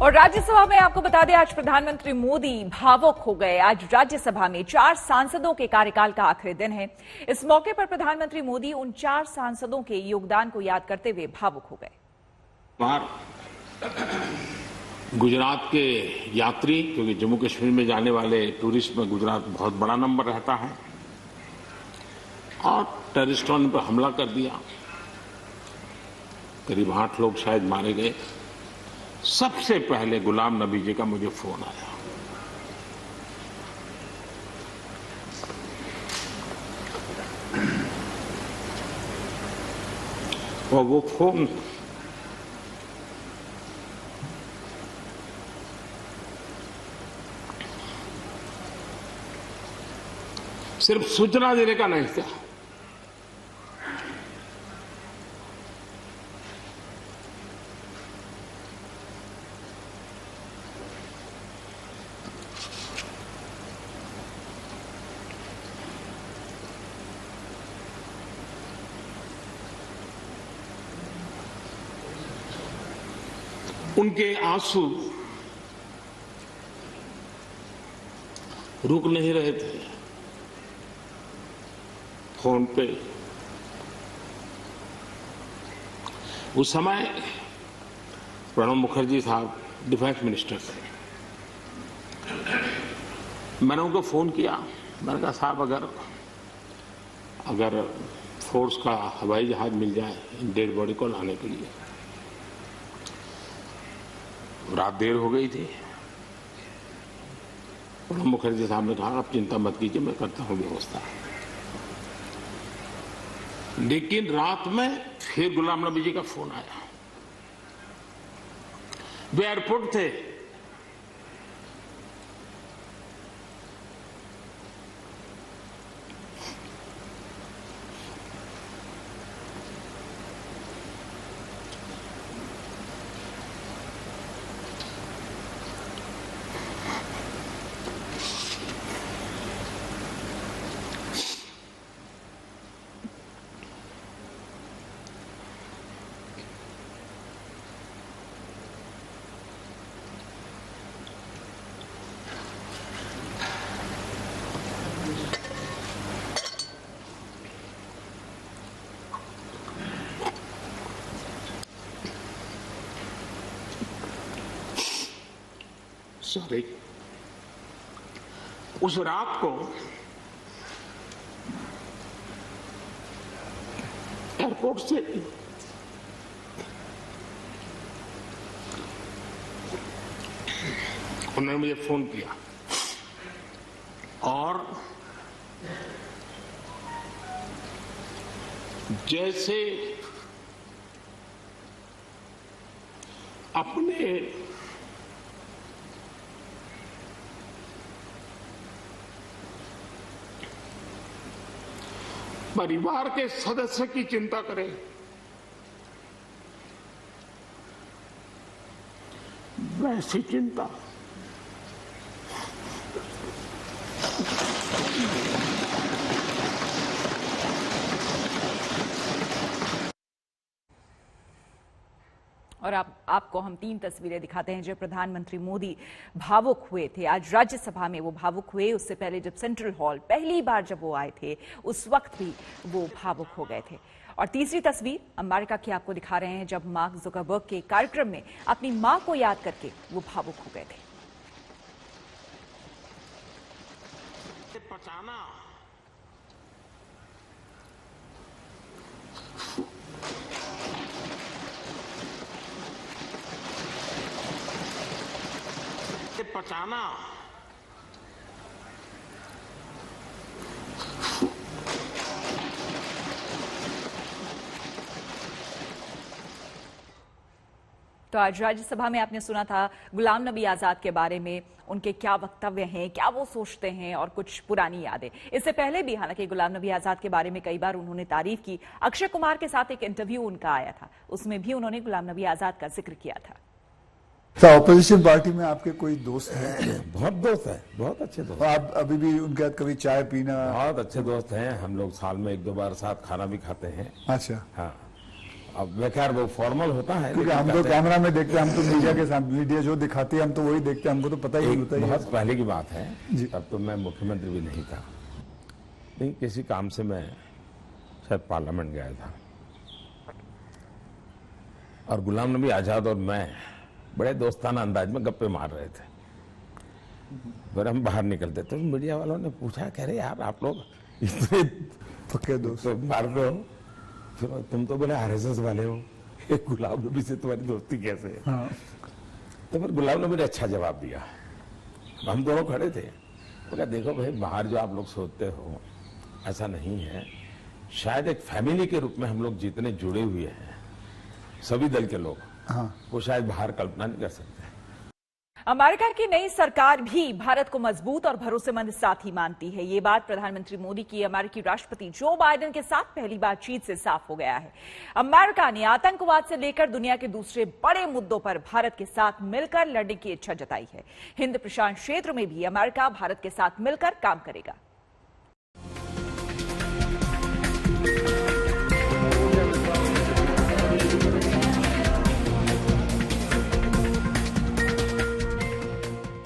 और राज्यसभा में आपको बता दें, आज प्रधानमंत्री मोदी भावुक हो गए। आज राज्यसभा में 4 सांसदों के कार्यकाल का आखिरी दिन है। इस मौके पर प्रधानमंत्री मोदी उन 4 सांसदों के योगदान को याद करते हुए भावुक हो गए। गुजरात के यात्री, क्योंकि जम्मू कश्मीर में जाने वाले टूरिस्ट में गुजरात बहुत बड़ा नंबर रहता है, और टेररिस्टों ने पर हमला कर दिया। करीब 8 लोग शायद मारे गए। सबसे पहले गुलाम नबी जी का मुझे फोन आया। और वो फोन सिर्फ सूचना देने का नहीं था, उनके आंसू रुक नहीं रहे थे। फोन पे उस समय प्रणब मुखर्जी साहब डिफेंस मिनिस्टर थे। मैंने उनको फोन किया। मैंने कहा, साहब अगर फोर्स का हवाई जहाज मिल जाए डेड बॉडी को लाने के लिए। रात देर हो गई थी। प्रणब मुखर्जी साहब ने कहा, आप चिंता मत कीजिए, मैं करता हूं व्यवस्था। लेकिन रात में फिर गुलाम नबी जी का फोन आया। वे एयरपोर्ट थे। सॉरी, उस रात को एयरपोर्ट से उन्होंने मुझे फोन किया और जैसे अपने परिवार के सदस्य की चिंता करें, वैसी चिंता और आपको हम 3 तस्वीरें दिखाते हैं जब प्रधानमंत्री मोदी भावुक हुए थे। आज राज्यसभा में वो भावुक हुए। उससे पहले जब सेंट्रल हॉल पहली बार जब वो आए थे, उस वक्त भी वो भावुक हो गए थे। और तीसरी तस्वीर अमेरिका की आपको दिखा रहे हैं जब मार्क जुकरबर्ग के कार्यक्रम में अपनी मां को याद करके वो भावुक हो गए थे। पचाना तो आज राज्यसभा में आपने सुना था गुलाम नबी आजाद के बारे में, उनके क्या वक्तव्य हैं, क्या वो सोचते हैं और कुछ पुरानी यादें। इससे पहले भी हालांकि गुलाम नबी आजाद के बारे में कई बार उन्होंने तारीफ की। अक्षय कुमार के साथ एक इंटरव्यू उनका आया था, उसमें भी उन्होंने गुलाम नबी आजाद का जिक्र किया था। तो ऑपोजिशन पार्टी में आपके कोई दोस्त हैं? बहुत दोस्त हैं, बहुत अच्छे दोस्त। आप अभी भी उनके साथ कभी चाय पीना? बहुत अच्छे दोस्त हैं। हम लोग साल में 1-2 बार साथ खाना भी खाते हैं। अच्छा। हाँ, अब बेकार वो फॉर्मल होता है, क्योंकि हम तो कैमरा में देखते हैं, हम तो मीडिया के साथ, मीडिया जो दिखाती है हम तो वही देखते हैं, हमको तो पता ही होता है। बहुत पहले की बात है, जी। तब तो मैं मुख्यमंत्री भी नहीं था, नहीं किसी काम से मैं शायद पार्लियामेंट गया था, और गुलाम नबी आजाद और मैं बड़े दोस्ताना अंदाज में गप्पे मार रहे थे। फिर हम बाहर निकलते तो मीडिया वालों ने पूछा, कह रहे यार आप लोग इतने पक्के दोस्त मार रहे हो, फिर तुम तो बोले आरएसएस वाले हो, गुलाम नबी से तुम्हारी दोस्ती कैसे है? हाँ। तो फिर गुलाम नबी ने अच्छा जवाब दिया। हम दोनों खड़े थे, बोला देखो भाई बाहर जो आप लोग सोचते हो ऐसा नहीं है, शायद एक फैमिली के रूप में हम लोग जितने जुड़े हुए हैं सभी दल के लोग, हाँ। वो शायद बाहर कल्पना नहीं कर सकते। अमेरिका की नई सरकार भी भारत को मजबूत और भरोसेमंद साथी मानती है। ये बात प्रधानमंत्री मोदी की अमेरिकी राष्ट्रपति जो बाइडेन के साथ पहली बातचीत से साफ हो गया है। अमेरिका ने आतंकवाद से लेकर दुनिया के दूसरे बड़े मुद्दों पर भारत के साथ मिलकर लड़ने की इच्छा जताई है। हिंद प्रशांत क्षेत्र में भी अमेरिका भारत के साथ मिलकर काम करेगा।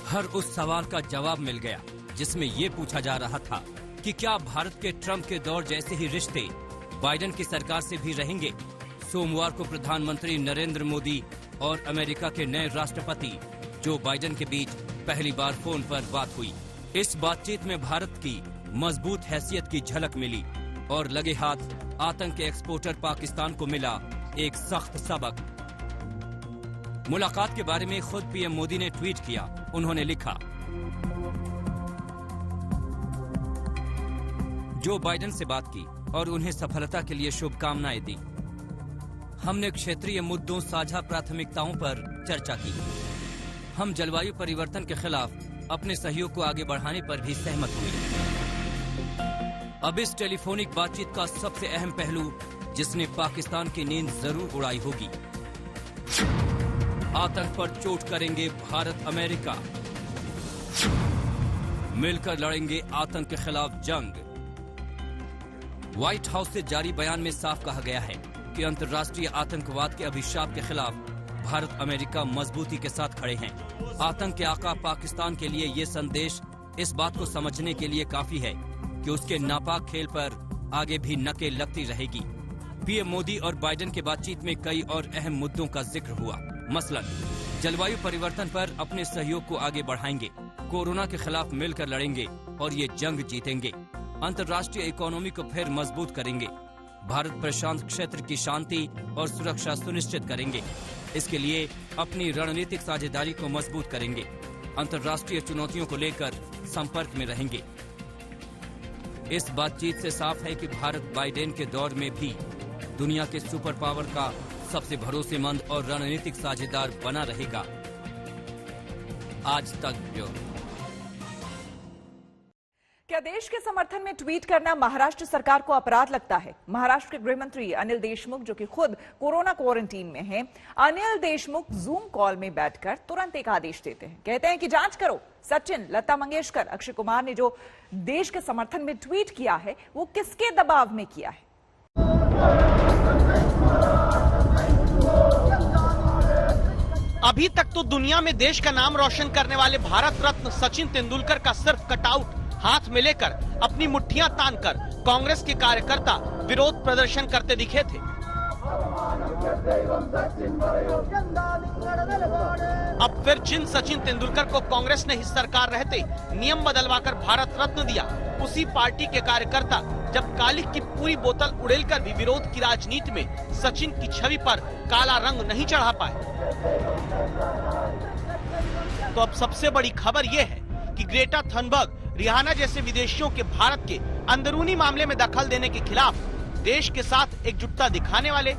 हर उस सवाल का जवाब मिल गया जिसमें ये पूछा जा रहा था कि क्या भारत के ट्रंप के दौर जैसे ही रिश्ते बाइडेन की सरकार से भी रहेंगे। सोमवार को प्रधानमंत्री नरेंद्र मोदी और अमेरिका के नए राष्ट्रपति जो बाइडेन के बीच पहली बार फोन पर बात हुई। इस बातचीत में भारत की मजबूत हैसियत की झलक मिली और लगे हाथ आतंक के एक्सपोर्टर पाकिस्तान को मिला एक सख्त सबक। मुलाकात के बारे में खुद पीएम मोदी ने ट्वीट किया। उन्होंने लिखा, जो बाइडेन से बात की और उन्हें सफलता के लिए शुभकामनाएं दी। हमने क्षेत्रीय मुद्दों, साझा प्राथमिकताओं पर चर्चा की। हम जलवायु परिवर्तन के खिलाफ अपने सहयोग को आगे बढ़ाने पर भी सहमत हुए। अब इस टेलीफोनिक बातचीत का सबसे अहम पहलू जिसने पाकिस्तान की नींद जरूर उड़ाई होगी, आतंक पर चोट करेंगे भारत अमेरिका, मिलकर लड़ेंगे आतंक के खिलाफ जंग। व्हाइट हाउस से जारी बयान में साफ कहा गया है कि अंतर्राष्ट्रीय आतंकवाद के अभिशाप के खिलाफ भारत अमेरिका मजबूती के साथ खड़े हैं। आतंक के आका पाकिस्तान के लिए ये संदेश इस बात को समझने के लिए काफी है कि उसके नापाक खेल पर आगे भी नकेल लगती रहेगी। पीएम मोदी और बाइडेन के बातचीत में कई और अहम मुद्दों का जिक्र हुआ। मसलन जलवायु परिवर्तन पर अपने सहयोग को आगे बढ़ाएंगे, कोरोना के खिलाफ मिलकर लड़ेंगे और ये जंग जीतेंगे, अंतर्राष्ट्रीय इकोनॉमी को फिर मजबूत करेंगे, भारत प्रशांत क्षेत्र की शांति और सुरक्षा सुनिश्चित करेंगे। इसके लिए अपनी रणनीतिक साझेदारी को मजबूत करेंगे, अंतर्राष्ट्रीय चुनौतियों को लेकर संपर्क में रहेंगे। इस बातचीत से साफ है कि भारत बाइडेन के दौर में भी दुनिया के सुपर पावर का सबसे भरोसेमंद और रणनीतिक साझेदार बना रहेगा। आज तक ब्यूरो। क्या देश के समर्थन में ट्वीट करना महाराष्ट्र सरकार को अपराध लगता है? महाराष्ट्र के गृह मंत्री अनिल देशमुख, जो कि खुद कोरोना क्वारंटीन में हैं, अनिल देशमुख जूम कॉल में बैठकर तुरंत एक आदेश देते हैं। कहते हैं कि जांच करो, सचिन, लता मंगेशकर, अक्षय कुमार ने जो देश के समर्थन में ट्वीट किया है वो किसके दबाव में किया है। अभी तक तो दुनिया में देश का नाम रोशन करने वाले भारत रत्न सचिन तेंदुलकर का सिर्फ कटआउट हाथ में लेकर अपनी मुट्ठियां तानकर कांग्रेस के कार्यकर्ता विरोध प्रदर्शन करते दिखे थे। अब फिर जिन सचिन तेंदुलकर को कांग्रेस ने इस सरकार रहते नियम बदलवाकर भारत रत्न दिया, उसी पार्टी के कार्यकर्ता जब कालिख की पूरी बोतल उड़ेलकर भी विरोध की राजनीति में सचिन की छवि पर काला रंग नहीं चढ़ा पाए, तो अब सबसे बड़ी खबर यह है कि ग्रेटा थनबर्ग, रिहाना जैसे विदेशियों के भारत के अंदरूनी मामले में दखल देने के खिलाफ देश के साथ एकजुटता दिखाने वाले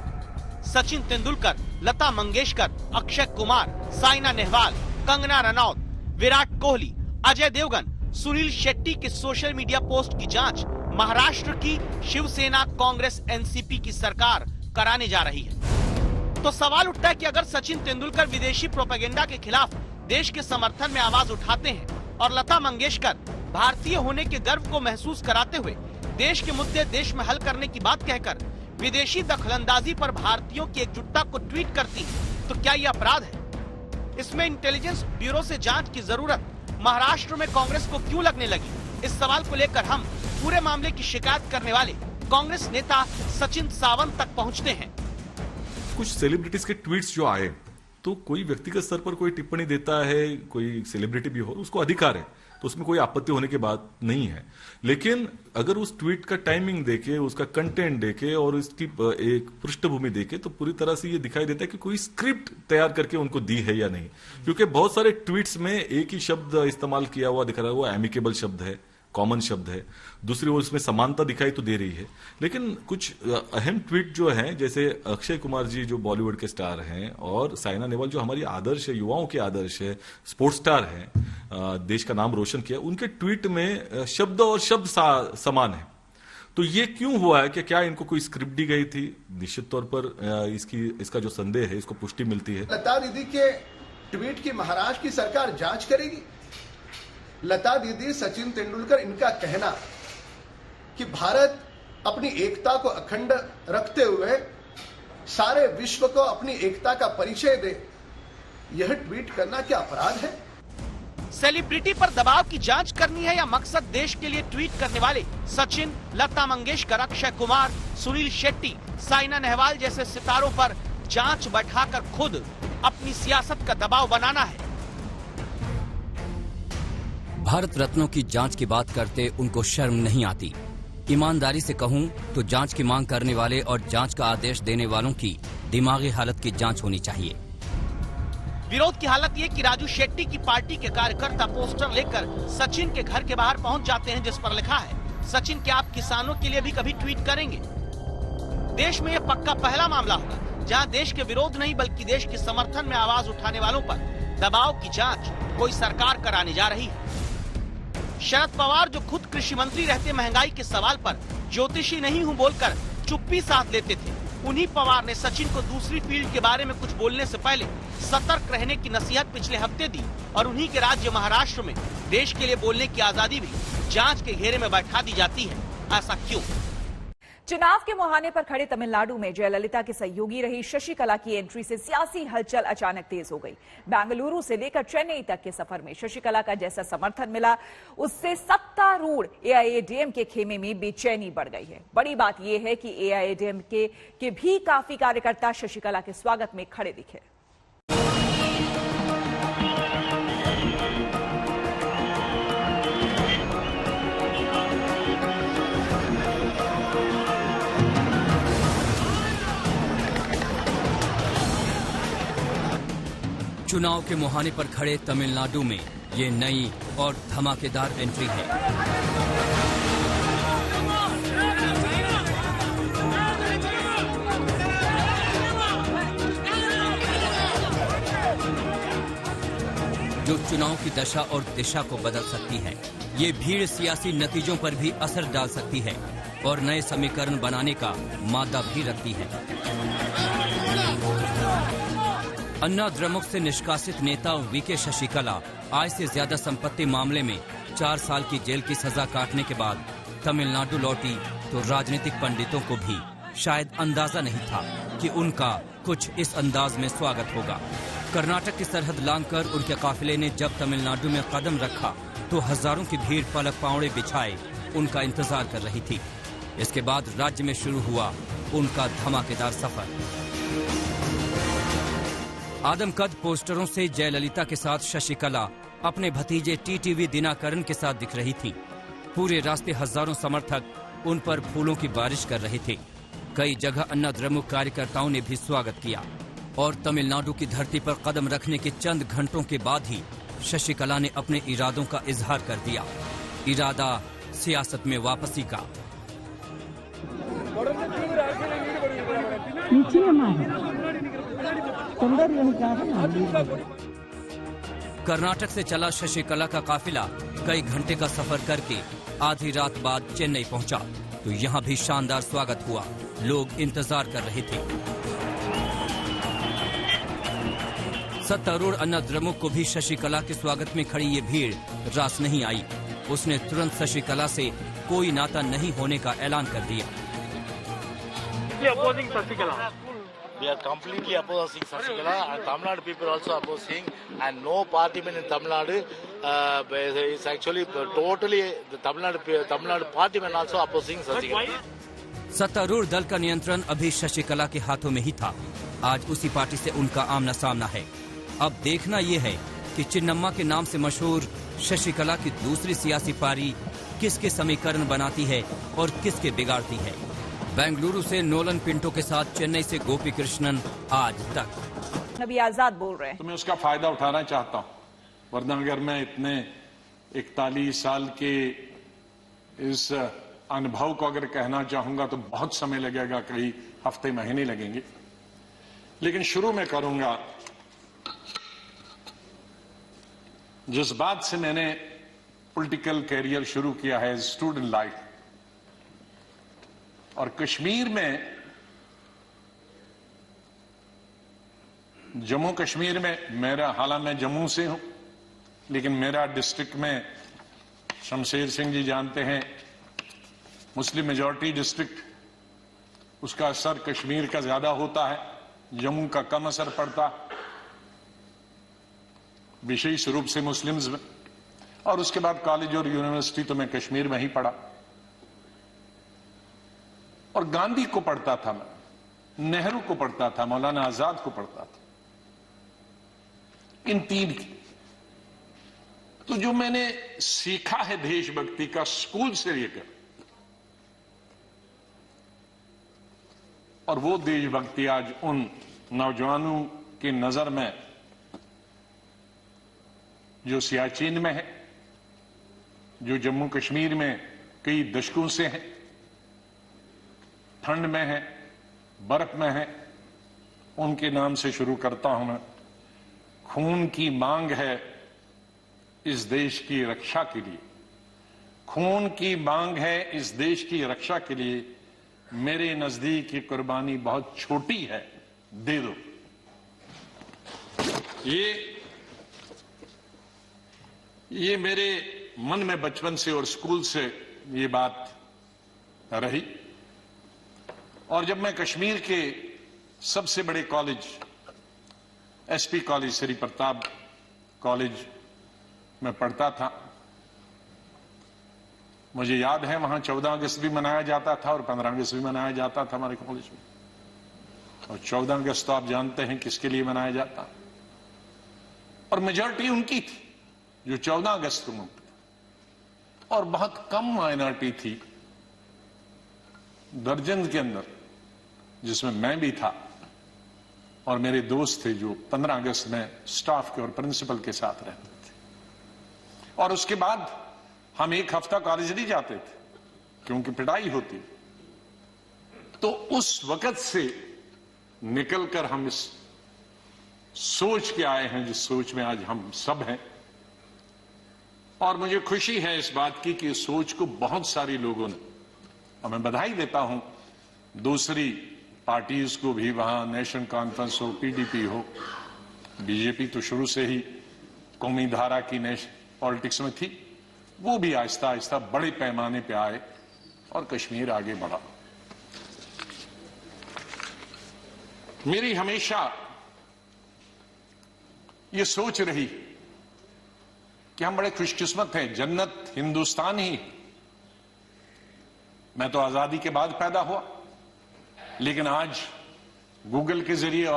सचिन तेंदुलकर, लता मंगेशकर, अक्षय कुमार, साइना नेहवाल, कंगना रनौत, विराट कोहली, अजय देवगन, सुनील शेट्टी के सोशल मीडिया पोस्ट की जांच महाराष्ट्र की शिवसेना, कांग्रेस, एनसीपी की सरकार कराने जा रही है। तो सवाल उठता है कि अगर सचिन तेंदुलकर विदेशी प्रोपेगेंडा के खिलाफ देश के समर्थन में आवाज उठाते हैं और लता मंगेशकर भारतीय होने के गर्व को महसूस कराते हुए देश के मुद्दे देश में हल करने की बात कहकर विदेशी दखलंदाजी पर भारतीयों की एकजुटता को ट्वीट करती है, तो क्या यह अपराध है? इसमें इंटेलिजेंस ब्यूरो से जांच की जरूरत महाराष्ट्र में कांग्रेस को क्यों लगने लगी? इस सवाल को लेकर हम पूरे मामले की शिकायत करने वाले कांग्रेस नेता सचिन सावंत तक पहुंचते हैं। कुछ सेलिब्रिटीज के ट्वीट्स जो आए, तो कोई व्यक्तिगत स्तर पर कोई टिप्पणी देता है, कोई सेलिब्रिटी भी हो, उसको अधिकार है, तो उसमें कोई आपत्ति होने की बात नहीं है। लेकिन अगर उस ट्वीट का टाइमिंग देखे, उसका कंटेंट देखे और उसकी एक पृष्ठभूमि देखे, तो पूरी तरह से ये दिखाई देता है कि कोई स्क्रिप्ट तैयार करके उनको दी है या नहीं। क्योंकि बहुत सारे ट्वीट्स में एक ही शब्द इस्तेमाल किया हुआ दिख रहा है, वो एमिकेबल शब्द है, कॉमन शब्द है। दूसरी ओर उसमें समानता दिखाई तो दे रही है, लेकिन कुछ अहम ट्वीट जो हैं, जैसे अक्षय कुमार जी जो बॉलीवुड के स्टार हैं और साइना नेहवाल जो हमारी आदर्श है, युवाओं के आदर्श है, स्पोर्ट्स स्टार हैं, देश का नाम रोशन किया, उनके ट्वीट में शब्द और शब्द समान है। तो ये क्यों हुआ है? कि क्या इनको कोई स्क्रिप्ट दी गई थी? निश्चित तौर पर इसका जो संदेह है, इसको पुष्टि मिलती है। लता दीदी के ट्वीट की महाराष्ट्र की सरकार जांच करेगी। लता दीदी, सचिन तेंदुलकर, इनका कहना कि भारत अपनी एकता को अखंड रखते हुए सारे विश्व को अपनी एकता का परिचय दे, यह ट्वीट करना क्या अपराध है? सेलिब्रिटी पर दबाव की जांच करनी है या मकसद देश के लिए ट्वीट करने वाले सचिन, लता मंगेशकर, अक्षय कुमार, सुनील शेट्टी, साइना नेहवाल जैसे सितारों पर जांच बैठाकर खुद अपनी सियासत का दबाव बनाना है? भारत रत्नों की जांच की बात करते उनको शर्म नहीं आती। ईमानदारी से कहूं तो जांच की मांग करने वाले और जांच का आदेश देने वालों की दिमागी हालत की जांच होनी चाहिए। विरोध की हालत ये कि राजू शेट्टी की पार्टी के कार्यकर्ता पोस्टर लेकर सचिन के घर के बाहर पहुंच जाते हैं, जिस पर लिखा है, सचिन क्या आप किसानों के लिए भी कभी ट्वीट करेंगे? देश में यह पक्का पहला मामला होगा जहां देश के विरोध नहीं बल्कि देश के समर्थन में आवाज उठाने वालों पर दबाव की जांच कोई सरकार कराने जा रही है। शरद पवार जो खुद कृषि मंत्री रहते महंगाई के सवाल पर ज्योतिषी नहीं हूं बोलकर चुप्पी साध लेते थे, उन्हीं पवार ने सचिन को दूसरी फील्ड के बारे में कुछ बोलने से पहले सतर्क रहने की नसीहत पिछले हफ्ते दी और उन्हीं के राज्य महाराष्ट्र में देश के लिए बोलने की आजादी भी जांच के घेरे में बैठा दी जाती है। ऐसा क्यों? चुनाव के मुहाने पर खड़े तमिलनाडु में जयललिता के सहयोगी रही शशिकला की एंट्री से सियासी हलचल अचानक तेज हो गई। बेंगलुरु से लेकर चेन्नई तक के सफर में शशिकला का जैसा समर्थन मिला, उससे सत्तारूढ़ एआईएडीएम के खेमे में बेचैनी बढ़ गई है। बड़ी बात यह है कि एआईएडीएम के भी काफी कार्यकर्ता शशिकला के स्वागत में खड़े दिखे। चुनाव के मुहाने पर खड़े तमिलनाडु में ये नई और धमाकेदार एंट्री है। जो चुनाव की दशा और दिशा को बदल सकती है। ये भीड़ सियासी नतीजों पर भी असर डाल सकती है और नए समीकरण बनाने का मादा भी रखती है। अन्ना द्रमुक से निष्कासित नेता वीके शशिकला आय से ज्यादा संपत्ति मामले में 4 साल की जेल की सजा काटने के बाद तमिलनाडु लौटी तो राजनीतिक पंडितों को भी शायद अंदाजा नहीं था कि उनका कुछ इस अंदाज में स्वागत होगा। कर्नाटक की सरहद लांघकर उनके काफिले ने जब तमिलनाडु में कदम रखा तो हजारों की भीड़ पलक पावड़े बिछाए उनका इंतजार कर रही थी। इसके बाद राज्य में शुरू हुआ उनका धमाकेदार सफर। आदमकद पोस्टरों से जयललिता के साथ शशिकला अपने भतीजे टीटीवी दिनाकरन के साथ दिख रही थी। पूरे रास्ते हजारों समर्थक उन पर फूलों की बारिश कर रहे थे। कई जगह अन्ना द्रमुक कार्यकर्ताओं ने भी स्वागत किया और तमिलनाडु की धरती पर कदम रखने के चंद घंटों के बाद ही शशिकला ने अपने इरादों का इजहार कर दिया। इरादा सियासत में वापसी का। कर्नाटक से चला शशिकला का काफिला कई घंटे का सफर करके आधी रात बाद चेन्नई पहुंचा तो यहाँ भी शानदार स्वागत हुआ। लोग इंतजार कर रहे थे। सत्तारूढ़ अन्ना द्रमुक को भी शशिकला के स्वागत में खड़ी ये भीड़ रास नहीं आई। उसने तुरंत शशिकला से कोई नाता नहीं होने का ऐलान कर दिया। completely opposing Sasikala. We are completely opposing Sasikala, and Tamil Nadu people also opposing, and no partyman in Tamil Nadu is actually totally the Tamil Nadu partyman also opposing Sasikala. सत्तारूढ़ दल का नियंत्रण अभी शशिकला के हाथों में ही था। आज उसी पार्टी से उनका आमना सामना है। अब देखना ये है कि चिन्नम्मा के नाम से मशहूर शशिकला की दूसरी सियासी पारी किसके समीकरण बनाती है और किसके बिगाड़ती है। बेंगलुरु से नोलन पिंटो के साथ चेन्नई से गोपी कृष्णन, आज तक। नबी आजाद बोल रहे हैं। तो मैं उसका फायदा उठाना चाहता हूं, वरना अगर मैं इतने 41 साल के इस अनुभव को अगर कहना चाहूंगा तो बहुत समय लगेगा, कई हफ्ते महीने लगेंगे। लेकिन शुरू में करूंगा जिस बात से मैंने पॉलिटिकल कैरियर शुरू किया है, स्टूडेंट लाइफ। और कश्मीर में, जम्मू कश्मीर में मेरा, हालांकि मैं जम्मू से हूं, लेकिन मेरा डिस्ट्रिक्ट में शमशेर सिंह जी जानते हैं, मुस्लिम मेजॉरिटी डिस्ट्रिक्ट, उसका असर कश्मीर का ज्यादा होता है, जम्मू का कम असर पड़ता, विशेष रूप से मुस्लिम्स में। और उसके बाद कॉलेज और यूनिवर्सिटी तो मैं कश्मीर में ही पढ़ा, और गांधी को पढ़ता था मैं, नेहरू को पढ़ता था, मौलाना आजाद को पढ़ता था, इन तीन की। तो जो मैंने सीखा है देशभक्ति का स्कूल से लेकर, और वो देशभक्ति आज उन नौजवानों की नजर में जो सियाचिन में है, जो जम्मू कश्मीर में कई दशकों से है, ठंड में है, बर्फ में है, उनके नाम से शुरू करता हूं मैं। खून की मांग है इस देश की रक्षा के लिए, खून की मांग है इस देश की रक्षा के लिए। मेरे नजदीक ये कुर्बानी बहुत छोटी है, दे दो। ये मेरे मन में बचपन से और स्कूल से ये बात रही। और जब मैं कश्मीर के सबसे बड़े college SP college, Shri Pratap college में पढ़ता था, मुझे याद है वहां 14 अगस्त भी मनाया जाता था और 15 अगस्त भी मनाया जाता था हमारे कॉलेज में। और 14 अगस्त तो आप जानते हैं किसके लिए मनाया जाता, और मेजॉरिटी उनकी थी जो 14 अगस्त को मनते, और बहुत कम माइनॉरिटी थी दर्जन के अंदर, जिसमें मैं भी था और मेरे दोस्त थे जो 15 अगस्त में स्टाफ के और प्रिंसिपल के साथ रहते थे। और उसके बाद हम एक हफ्ता कॉलेज नहीं जाते थे क्योंकि पिटाई होती। तो उस वक्त से निकलकर हम इस सोच के आए हैं जिस सोच में आज हम सब हैं। और मुझे खुशी है इस बात की कि इस सोच को बहुत सारे लोगों ने, और मैं बधाई देता हूं दूसरी पार्टीज को भी, वहां नेशनल कॉन्फ्रेंस हो, पीडीपी हो, बीजेपी तो शुरू से ही कौमी धारा की पॉलिटिक्स में थी, वो भी आहिस्ता आहिस्ता बड़े पैमाने पे आए और कश्मीर आगे बढ़ा। मेरी हमेशा ये सोच रही कि हम बड़े खुशकिस्मत हैं, जन्नत हिंदुस्तान ही। मैं तो आजादी के बाद पैदा हुआ, लेकिन आज गूगल के जरिए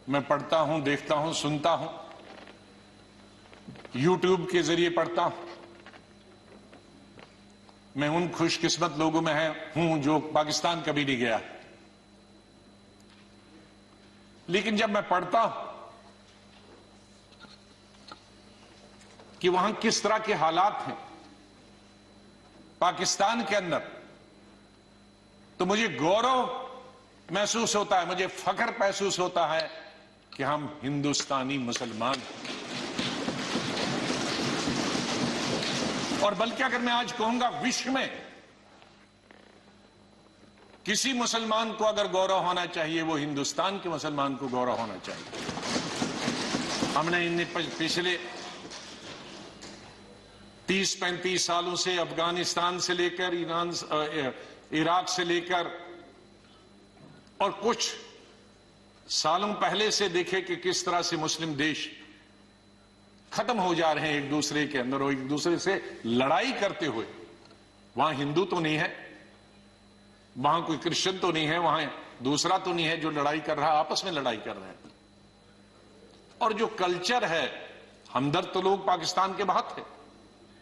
मैं पढ़ता हूं, देखता हूं, सुनता हूं, यूट्यूब के जरिए पढ़ता हूं। मैं उन खुशकिस्मत लोगों में हूं जो पाकिस्तान कभी नहीं गया, लेकिन जब मैं पढ़ता हूं कि वहां किस तरह के हालात हैं पाकिस्तान के अंदर, तो मुझे गौरव महसूस होता है, मुझे फख्र महसूस होता है कि हम हिंदुस्तानी मुसलमान हैं। और बल्कि अगर मैं आज कहूंगा विश्व में किसी मुसलमान को अगर गौरव होना चाहिए, वो हिंदुस्तान के मुसलमान को गौरव होना चाहिए। हमने इन पिछले 30-35 सालों से अफगानिस्तान से लेकर ईरान, इराक से लेकर और कुछ सालों पहले से देखे कि किस तरह से मुस्लिम देश खत्म हो जा रहे हैं एक दूसरे के अंदर और एक दूसरे से लड़ाई करते हुए। वहां हिंदू तो नहीं है, वहां कोई क्रिश्चियन तो नहीं है, वहां दूसरा तो नहीं है जो लड़ाई कर रहा है, आपस में लड़ाई कर रहे हैं। और जो कल्चर है, हमदर्द तो लोग पाकिस्तान के बहुत है,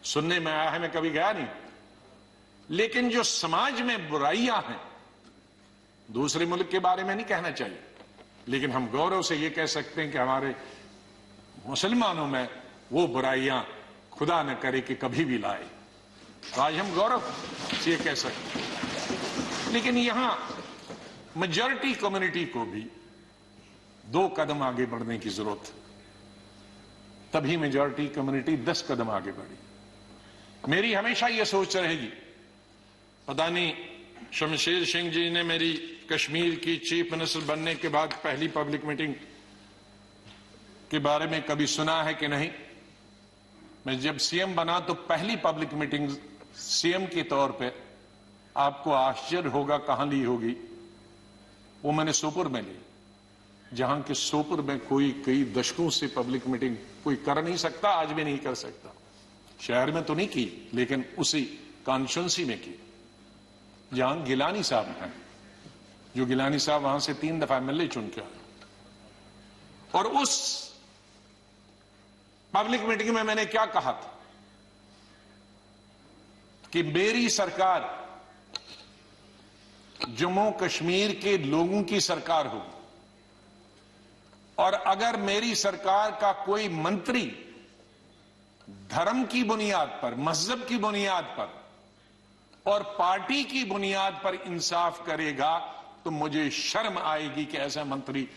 सुनने में आया है, मैं कभी गया नहीं, लेकिन जो समाज में बुराइयां हैं, दूसरे मुल्क के बारे में नहीं कहना चाहिए, लेकिन हम गौरव से ये कह सकते हैं कि हमारे मुसलमानों में वो बुराइयां खुदा न करे कि कभी भी लाए, तो आज हम गौरव से ये कह सकते हैं। लेकिन यहां मेजॉरिटी कम्युनिटी को भी 2 कदम आगे बढ़ने की जरूरत है, तभी मेजॉरिटी कम्युनिटी 10 कदम आगे बढ़ी। मेरी हमेशा यह सोच रहेगी, पता नहीं शमशेर सिंह जी ने मेरी कश्मीर की चीफ मिनिस्टर बनने के बाद पहली पब्लिक मीटिंग के बारे में कभी सुना है कि नहीं। मैं जब सीएम बना तो पहली पब्लिक मीटिंग सीएम के तौर पे, आपको आश्चर्य होगा कहां ली होगी, वो मैंने सोपुर में ली, जहां के सोपुर में कोई कई दशकों से पब्लिक मीटिंग कोई कर नहीं सकता, आज भी नहीं कर सकता। शहर में तो नहीं की, लेकिन उसी कॉन्स्टिट्यूंसी में की, जहां गिलानी साहब हैं, जो गिलानी साहब वहां से 3 दफा एमएलए चुन के आए। और उस पब्लिक मीटिंग में मैंने क्या कहा था कि मेरी सरकार जम्मू कश्मीर के लोगों की सरकार होगी, और अगर मेरी सरकार का कोई मंत्री धर्म की बुनियाद पर, मजहब की बुनियाद पर और पार्टी की बुनियाद पर इंसाफ करेगा तो मुझे शर्म आएगी कि ऐसा मंत्री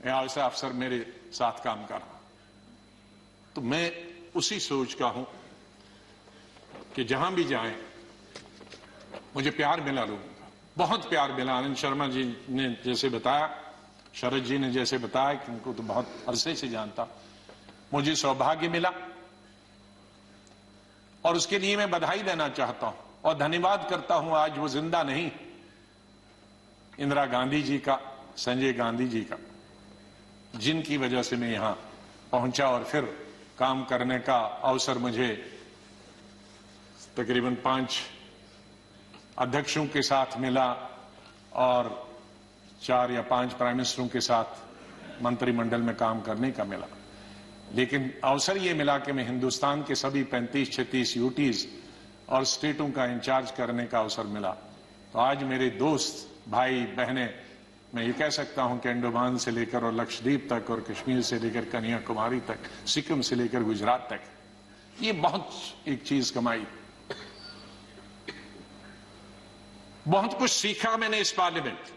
या ऐसा अफसर मेरे साथ काम कर रहा। तो मैं उसी सोच का हूं कि जहां भी जाएं मुझे प्यार मिला लोगों का, बहुत प्यार मिला। आनंद शर्मा जी ने जैसे बताया, शरद जी ने जैसे बताया कि उनको तो बहुत अरसे से जानता, मुझे सौभाग्य मिला और उसके लिए मैं बधाई देना चाहता हूं और धन्यवाद करता हूं। आज वो जिंदा नहीं, इंदिरा गांधी जी का, संजय गांधी जी का, जिनकी वजह से मैं यहां पहुंचा और फिर काम करने का अवसर मुझे तकरीबन 5 अध्यक्षों के साथ मिला और 4 या 5 प्राइम मिनिस्टरों के साथ मंत्रिमंडल में काम करने का मिला। लेकिन अवसर यह मिला कि मैं हिंदुस्तान के सभी 35-36 यूटीज और स्टेटों का इंचार्ज करने का अवसर मिला। तो आज मेरे दोस्त, भाई, बहनें, मैं ये कह सकता हूं कि अंडमान से लेकर और लक्षद्वीप तक और कश्मीर से लेकर कन्याकुमारी तक, सिक्किम से लेकर गुजरात तक, ये बहुत एक चीज कमाई, बहुत कुछ सीखा मैंने इस पार्लियामेंट।